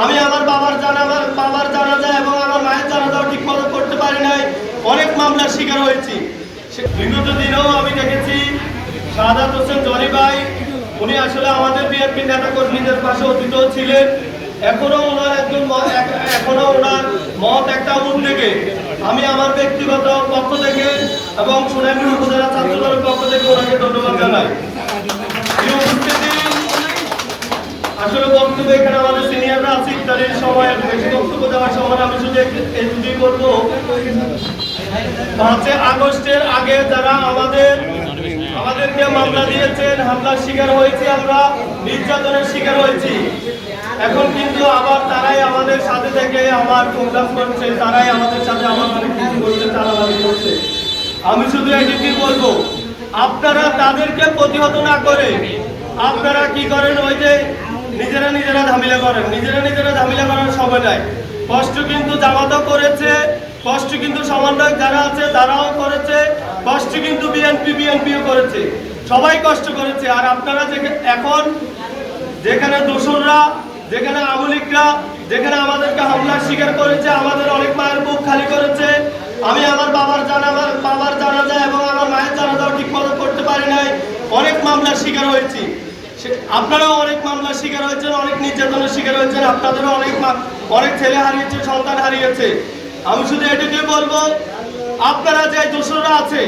আমি আমার বাবার জানাজা এবং আমার মায়ের জানাজাও ঠিক মতো করতে পারি নাই। অনেক মামলার শিকার হয়েছি। বিগত দিনেও আমি দেখেছি শাহাদাত হোসেন জনি ভাই, উনি আসলে আমাদের বিএনপি নেতা কর্মীদের পাশে অতীত ছিলেন। এখনো ওনার মত একটা উদ্যোগে আমি আমার ব্যক্তিগত পক্ষ থেকে এবং সোনাইমুড়ি উপজেলা ছাত্রদলের পক্ষ থেকে ওনাকে ধন্যবাদ জানাই। আসলে বক্তব্য এখানে আমাদের সিনিয়ররা আছে, ইত্যাদির সময় বেশি বক্তব্য দেওয়ার সময় আমি শুধু এটুকুই বলবো, 5 আগস্টের আগে যারা আমাদেরকে মামলা দিয়েছেন, হামলার শিকার হয়েছি, আমরা নির্যাতনের শিকার হয়েছি। এখন কিন্তু আবার তারাই আমাদের সাথে থেকে আমার প্রোগ্রাম করছে, তারাই আমাদের সাথে আমার অনেক কিছু করছে, চালাবাড়ি করছে। আমি শুধু এটুকুই বলবো, আপনারা তাদেরকে প্রতিহত না করে আপনারা কি করেন, ওই যে নিজেরা ঝামেলা করেন। নিজেরা ঝামেলা করার সময় নাই। কষ্ট কিন্তু জামাতও করেছে, কষ্ট কিন্তু সমন্বয়ক যারা আছে তারাও করেছে, কষ্ট কিন্তু বিএনপিও করেছে, সবাই কষ্ট করেছে। আর আপনারা এখন যেখানে দোসররা, যেখানে আওয়ামী লীগরা, যেখানে আমাদেরকে হামলার শিকার করেছে, আমাদের অনেক মায়ের বুক খালি করেছে। আমি আমার বাবার জানাজা এবং আমার মায়ের জানাজাও ঠিক মতো করতে পারি নাই। অনেক মামলার শিকার হয়েছি। আপনারাও অনেক মামলার শিকার হয়েছেন, অনেক নির্যাতনের শিকার হয়েছেন। আপনাদেরও অনেক ছেলে হারিয়েছে, সন্তান হারিয়েছে। আমি শুধু এটুকুই বলবো, আপনারা যে দোসররা আছে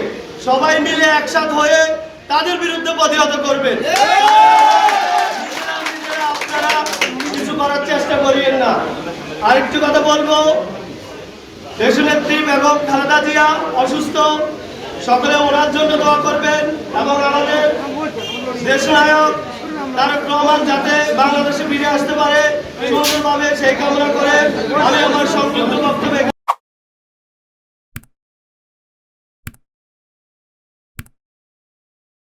সবাই মিলে একসাথ হয়ে তাদের বিরুদ্ধে প্রতিহত করবেন। আপনারা কিছু করার চেষ্টা করিয়েন না। আরেকটু কথা বলবো, দেশনেত্রী বেগম খালেদা জিয়া অসুস্থ, সকলে ওনার জন্য দোয়া করবেন এবং আমাদের দেশনায়ক তারেক রহমান যাতে বাংলাদেশে ফিরে আসতে পারে সুন্দরভাবে সেই কামনা করে